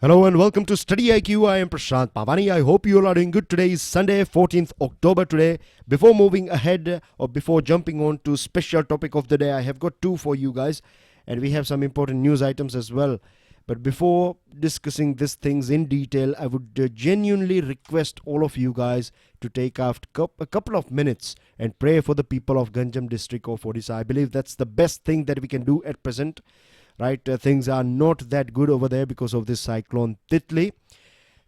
Hello and welcome to StudyIQ. I am Prashant Pavani. I hope you all are doing good. Today is Sunday, 14th October today. Before moving ahead or before jumping on to special topic of the day, I have got two for you guys and we have some important news items as well. But before discussing these things in detail, I would genuinely request all of you guys to take a couple of minutes and pray for the people of Ganjam district of Odisha. I believe that's the best thing that we can do at present. Right, things are not that good over there because of this cyclone Titli.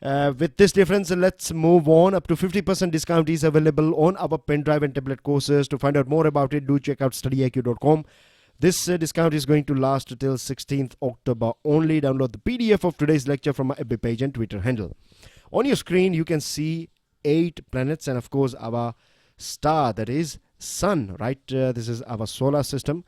With this difference, let's move on. Up to 50% discount is available on our pen drive and tablet courses. To find out more about it, do check out studyiq.com. This discount is going to last till 16th October only. Download the PDF of today's lecture from my FB page and Twitter handle. On your screen, you can see 8 planets and of course our star, that is Sun. Right, this is our solar system.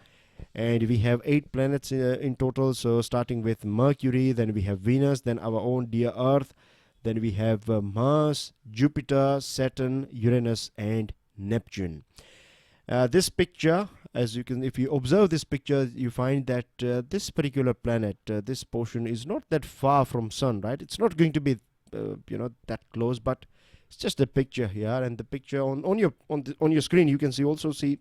And we have 8 planets in total. So starting with Mercury, then we have Venus, then our own dear Earth, then we have Mars, Jupiter, Saturn, Uranus and Neptune. This picture, as you can, if you observe this picture, you find that this particular planet, this portion is not that far from Sun, right? It's not going to be that close, but it's just a picture here. And the picture on your screen, you can also see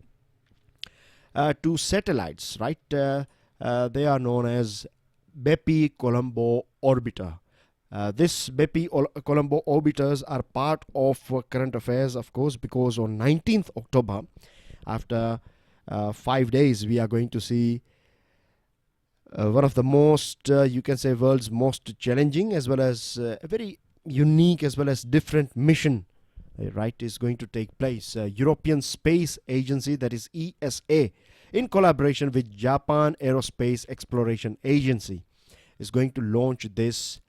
2 satellites, right? They are known as BepiColombo orbiter. This BepiColombo orbiters are part of current affairs, of course, because on 19th October, after 5 days, we are going to see one of the most, you can say, world's most challenging as well as a very unique as well as different mission. Right, is going to take place. European Space Agency, that is ESA, in collaboration with Japan Aerospace Exploration Agency, is going to launch this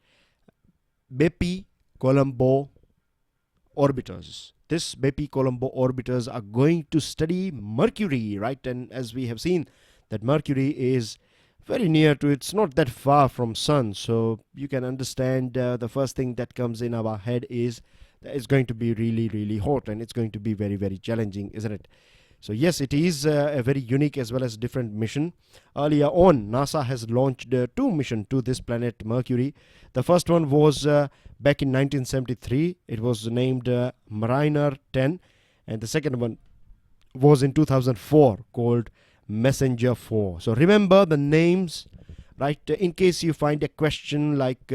BepiColombo orbiters. This BepiColombo orbiters are going to study Mercury, right? And as we have seen, that Mercury is very near to, it's not that far from Sun. So you can understand the first thing that comes in our head is that it's going to be really, really hot and it's going to be very, very challenging, isn't it? So yes, it is a very unique as well as different mission. Earlier on, NASA has launched 2 missions to this planet Mercury. The first one was back in 1973. It was named Mariner 10, and the second one was in 2004 called Messenger 4. So remember the names, right? In case you find a question like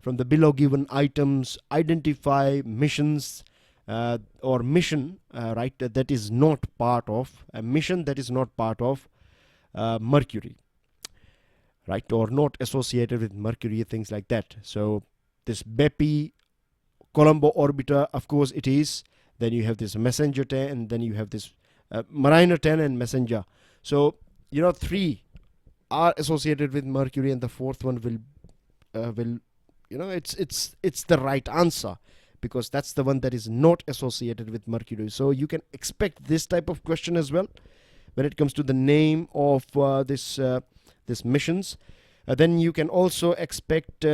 from the below given items, identify missions or mission, right, that is not part of a mission that is not part of Mercury, right, or not associated with Mercury, things like that. So this BepiColombo orbiter, of course it is. Then you have this Messenger 10, and then you have this Mariner 10 and Messenger. So 3 are associated with Mercury, and the fourth one will it's the right answer, because that's the one that is not associated with Mercury. So you can expect this type of question as well when it comes to the name of this missions. Then you can also expect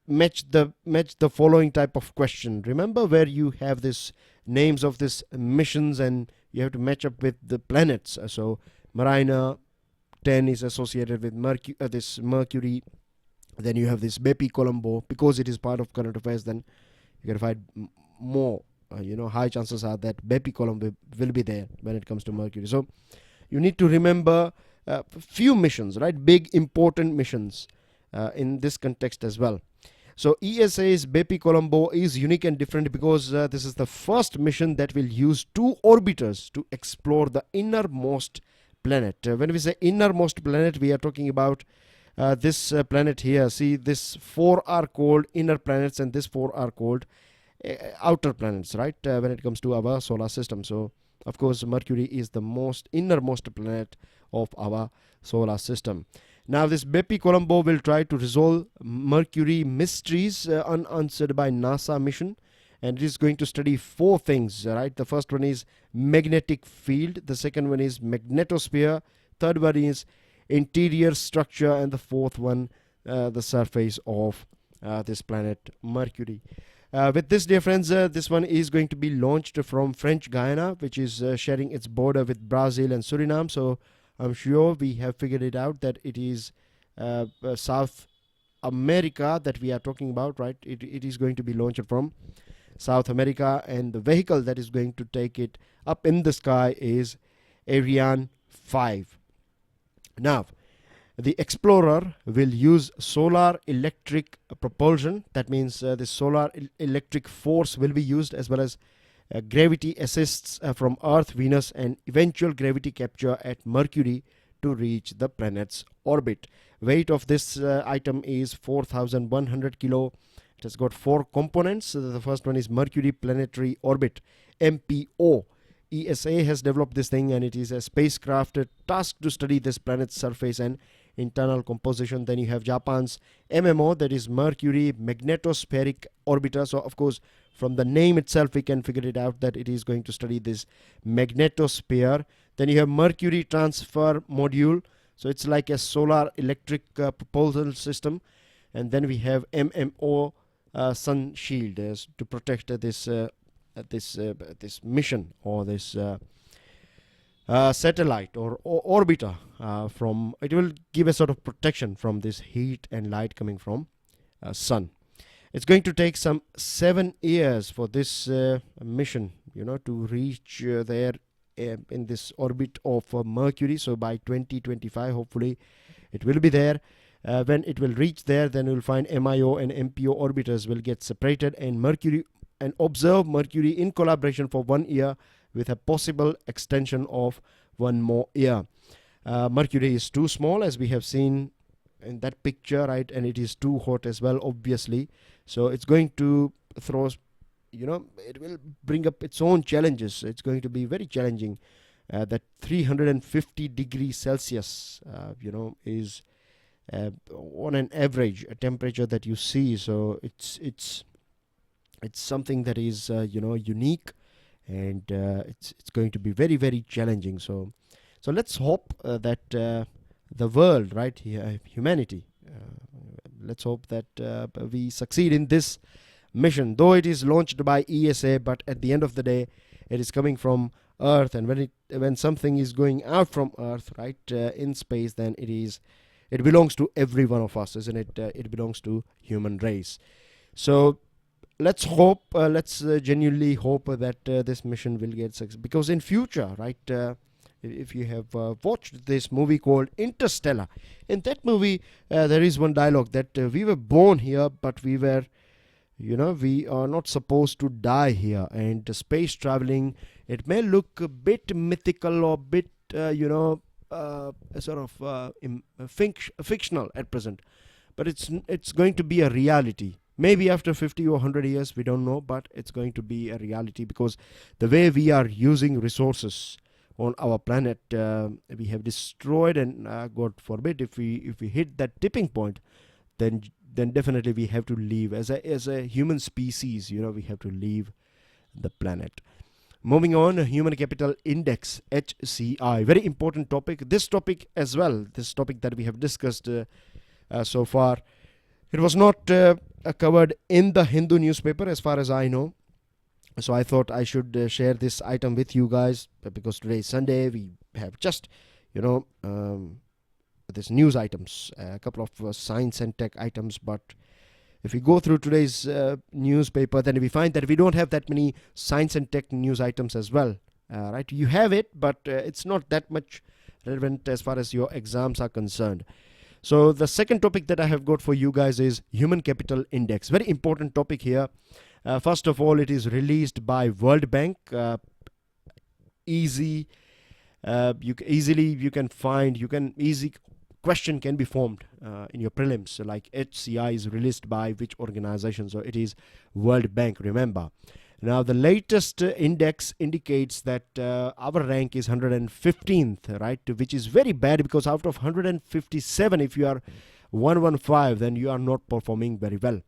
match the following type of question. Remember where you have this names of this missions and you have to match up with the planets. So Mariner 10 is associated with Mercury. Then you have this BepiColombo, because it is part of current affairs. Then you can find more, high chances are that BepiColombo will be there when it comes to Mercury. So you need to remember few missions, right? Big important missions in this context as well. So ESA's BepiColombo is unique and different because this is the first mission that will use 2 orbiters to explore the innermost planet. When we say innermost planet, we are talking about this planet here. See, this 4 are called inner planets and this 4 are called outer planets, right, when it comes to our solar system. So of course Mercury is the innermost planet of our solar system. Now this BepiColombo will try to resolve Mercury mysteries unanswered by NASA mission, and it is going to study 4 things, right? The first one is magnetic field, the second one is magnetosphere, third one is interior structure, and the fourth one the surface of this planet Mercury. With this difference, this one is going to be launched from French Guiana, which is sharing its border with Brazil and Suriname. So I'm sure we have figured it out that it is South America that we are talking about, right? It is going to be launched from South America, and the vehicle that is going to take it up in the sky is Ariane 5. Now, the Explorer will use solar electric propulsion. That means the solar electric force will be used, as well as gravity assists from Earth, Venus, and eventual gravity capture at Mercury to reach the planet's orbit. Weight of this item is 4,100 kilo. It has got 4 components. The first one is Mercury Planetary Orbit, MPO. ESA has developed this thing, and it is a spacecraft tasked to study this planet's surface and internal composition. Then you have Japan's MMO, that is Mercury Magnetospheric Orbiter. So of course, from the name itself we can figure it out that it is going to study this magnetosphere. Then you have Mercury Transfer Module, so it's like a solar electric propulsion system. And then we have MMO Sun Shield to protect this mission, or this satellite or orbiter from. It will give a sort of protection from this heat and light coming from sun. It's going to take some 7 years for this mission, to reach there in this orbit of Mercury. So by 2025, hopefully, it will be there. When it will reach there, then you'll find MIO and MPO orbiters will get separated, and observe Mercury in collaboration for 1 year, with a possible extension of 1 more year. Mercury is too small, as we have seen in that picture, right? And it is too hot as well, obviously. So it's going to throw, it will bring up its own challenges. It's going to be very challenging. That 350 degrees Celsius, is on an average a temperature that you see. So it's something that is unique, and it's going to be very, very challenging. So let's hope that the world, right, humanity, let's hope that we succeed in this mission, though it is launched by ESA, but at the end of the day it is coming from Earth, and when something is going out from Earth, right, in space, then it belongs to every one of us, isn't it? It belongs to human race. So let's hope, let's genuinely hope that this mission will get success, because in future, right, if you have watched this movie called Interstellar, in that movie there is one dialogue that we were born here, but we are not supposed to die here. And space traveling, it may look a bit mythical or a bit sort of fictional at present, but it's going to be a reality. Maybe after 50 or 100 years, we don't know, but it's going to be a reality, because the way we are using resources on our planet, we have destroyed, and God forbid, if we hit that tipping point, then definitely we have to leave as a human species. We have to leave the planet. Moving on, Human Capital Index, HCI, very important topic. This topic as well, this topic that we have discussed so far, it was not covered in the Hindu newspaper as far as I know. So I thought I should share this item with you guys, because today is Sunday. We have just, this news items, a couple of science and tech items. But if we go through today's newspaper, then we find that we don't have that many science and tech news items as well. Right? You have it, but it's not that much relevant as far as your exams are concerned. So the second topic that I have got for you guys is Human Capital Index. Very important topic here. First of all, it is released by World Bank. Easy question can be formed in your prelims. So like HCI is released by which organization? So it is World Bank, remember. Now the latest index indicates that our rank is 115th, right, which is very bad, because out of 157, if you are 115, then you are not performing very well.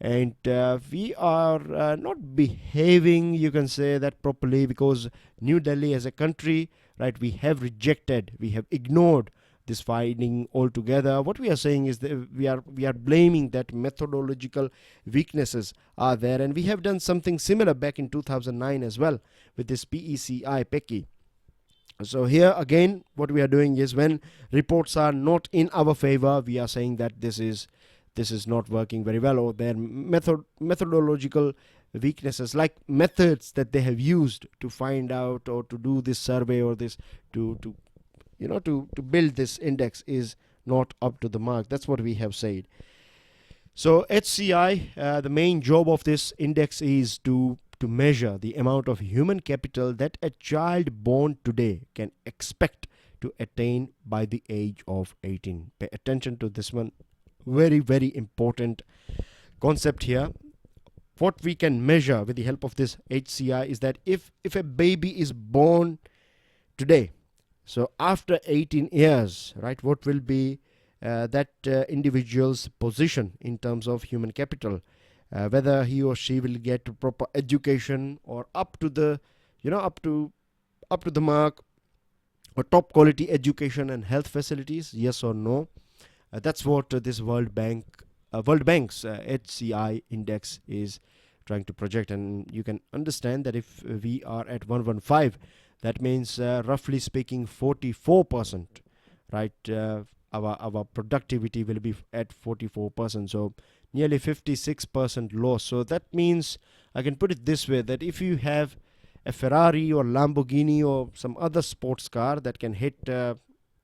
And we are not behaving, you can say that, properly, because New Delhi as a country, right, we have ignored this finding altogether. What we are saying is that we are blaming that methodological weaknesses are there, and we have done something similar back in 2009 as well with this PECI. So here again, what we are doing is, when reports are not in our favor, we are saying that this is this is not working very well, or their methodological weaknesses, like methods that they have used to find out or to do this survey or this to to build this index is not up to the mark. That's what we have said. So HCI, the main job of this index is to measure the amount of human capital that a child born today can expect to attain by the age of 18. Pay attention to this one. Very, very important concept here. What we can measure with the help of this HCI is that if a baby is born today, so after 18 years, right, what will be that individual's position in terms of human capital, whether he or she will get proper education or up to the up to the mark, or top quality education and health facilities, yes or no. That's what this World Bank's HCI index is trying to project. And you can understand that if we are at 115, that means roughly speaking 44%, right? Our productivity will be at 44%, so nearly 56% loss. So that means, I can put it this way, that if you have a Ferrari or Lamborghini or some other sports car that can hit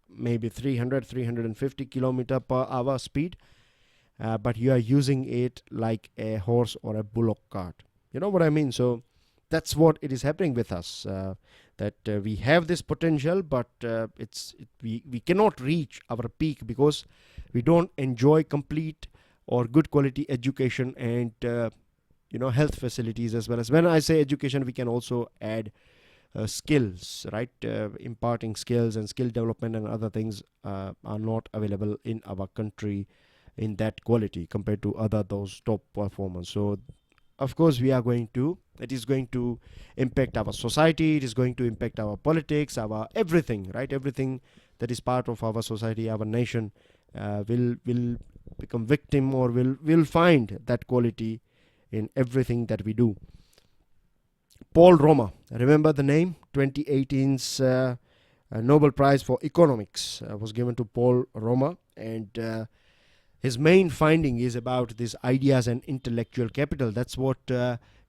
maybe 350 kilometer per hour speed, but you are using it like a horse or a bullock cart, you know what I mean? So that's what it is happening with us, that we have this potential, but we cannot reach our peak because we don't enjoy complete or good quality education and health facilities as well. As when I say education, we can also add skills, right? Imparting skills and skill development and other things are not available in our country in that quality compared to those top performers. So of course it is going to impact our society, it is going to impact our politics, our everything, right? Everything that is part of our society, our nation will become victim, or will find that quality in everything that we do. Paul Roma, remember the name? 2018's Nobel Prize for Economics was given to Paul Roma, and his main finding is about these ideas and intellectual capital. That's what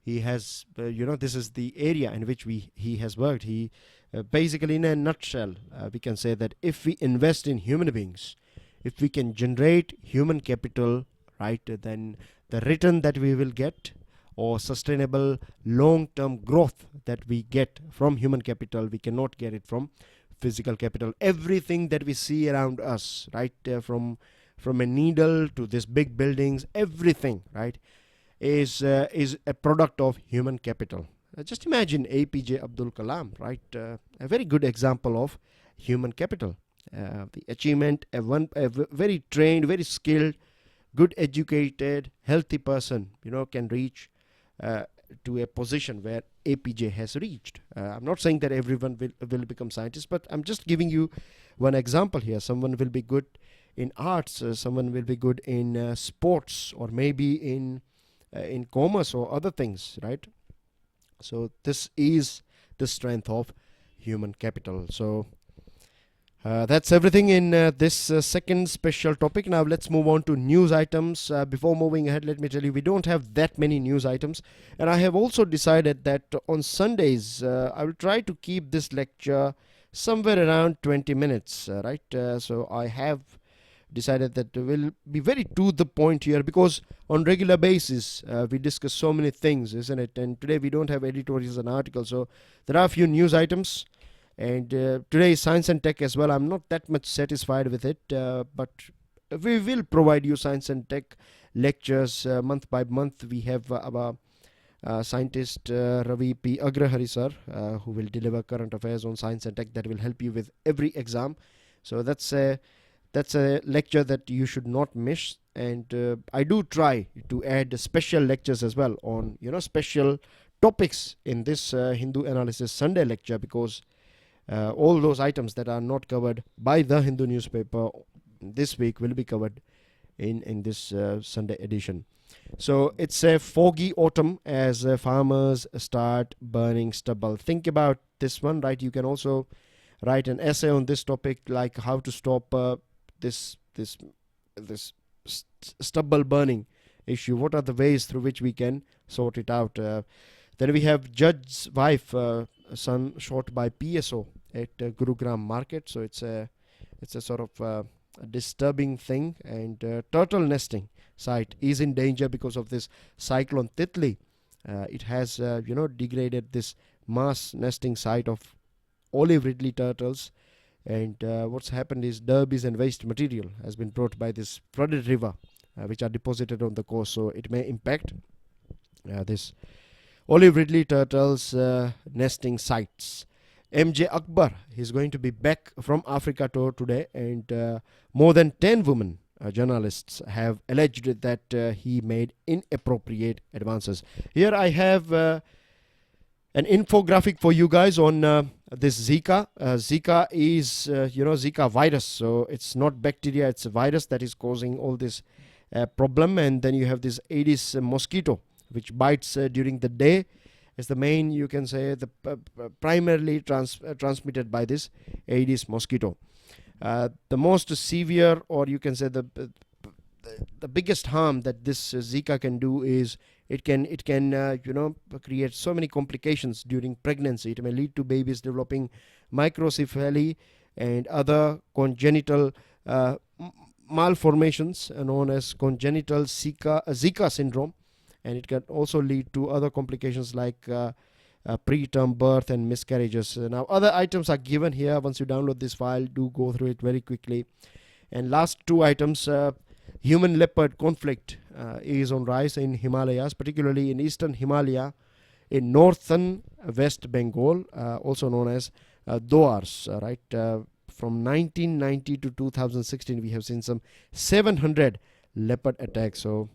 he has, this is the area in which he has worked. He basically, in a nutshell, we can say that if we invest in human beings, if we can generate human capital, right, then the return that we will get, or sustainable long-term growth that we get from human capital, we cannot get it from physical capital. Everything that we see around us, right, from a needle to these big buildings, everything, right, is a product of human capital. Just imagine APJ Abdul Kalam, right, a very good example of human capital. The achievement, a very trained, very skilled, good educated, healthy person, can reach to a position where APJ has reached. I'm not saying that everyone will become scientists, but I'm just giving you one example here. Someone will be good in arts, someone will be good in sports, or maybe in commerce or other things, right? So this is the strength of human capital. So that's everything in this second special topic. Now let's move on to news items. Before moving ahead, let me tell you, we don't have that many news items, and I have also decided that on Sundays I will try to keep this lecture somewhere around 20 minutes, right? So I have decided that we'll be very to the point here, because on regular basis we discuss so many things, isn't it? And today we don't have editorials and articles, so there are a few news items. And today is science and tech as well. I'm not that much satisfied with it, but we will provide you science and tech lectures month by month. We have our scientist Ravi P. Agrahari sir, who will deliver current affairs on science and tech that will help you with every exam. So that's a lecture that you should not miss. And I do try to add special lectures as well on special topics in this Hindu Analysis Sunday lecture, because all those items that are not covered by the Hindu newspaper this week will be covered in this Sunday edition. So it's a foggy autumn as farmers start burning stubble. Think about this one, right? You can also write an essay on this topic, like how to stop this stubble burning issue. What are the ways through which we can sort it out? Then we have judge's wife, son shot by PSO at Gurugram market. So it's a sort of a disturbing thing. And turtle nesting site is in danger because of this cyclone Titli. It has degraded this mass nesting site of olive ridley turtles. And what's happened is derbies and waste material has been brought by this flooded river, which are deposited on the coast. So it may impact this olive ridley turtles nesting sites. MJ Akbar is going to be back from Africa tour today, and more than 10 women journalists have alleged that he made inappropriate advances. Here I have an infographic for you guys on this Zika. Zika is, Zika virus. So it's not bacteria, it's a virus that is causing all this problem. And then you have this Aedes mosquito, which bites during the day. It's the main, you can say, the primarily transmitted by this Aedes mosquito. The most severe, or you can say the biggest harm that this Zika can do is it can create so many complications during pregnancy. It may lead to babies developing microcephaly and other congenital malformations known as congenital Zika syndrome. And it can also lead to other complications like preterm birth and miscarriages. Now, other items are given here. Once you download this file, do go through it very quickly. And last two items, human-leopard conflict is on rise in Himalayas, particularly in eastern Himalaya, in northern West Bengal, also known as Doars, right? From 1990 to 2016, we have seen some 700 leopard attacks. So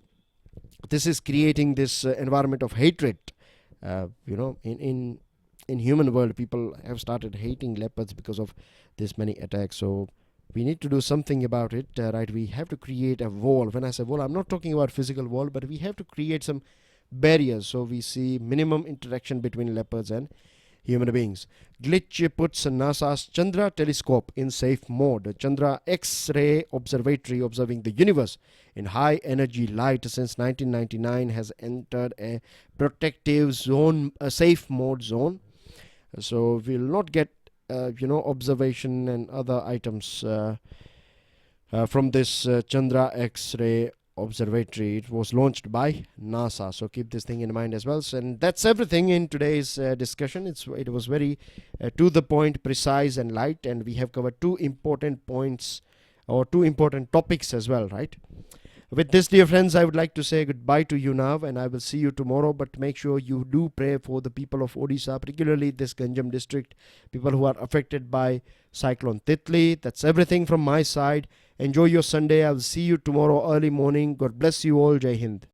this is creating this environment of hatred. In human world, people have started hating leopards because of this many attacks. So we need to do something about it, right? We have to create a wall. When I say wall, I'm not talking about physical wall, but we have to create some barriers so we see minimum interaction between leopards and human beings. Glitch puts NASA's Chandra telescope in safe mode. Chandra X-ray observatory observing the universe in high energy light since 1999 has entered a protective zone, a safe mode zone. So we'll not get observation and other items from this Chandra X-ray observatory. It was launched by NASA, so keep this thing in mind as well. And that's everything in today's discussion. It was very to the point, precise and light, and we have covered two important points or two important topics as well, right? With this, dear friends, I would like to say goodbye to you now, and I will see you tomorrow. But make sure you do pray for the people of Odisha, particularly this Ganjam district, people who are affected by Cyclone Titli. That's everything from my side. Enjoy your Sunday. I will see you tomorrow early morning. God bless you all. Jai Hind.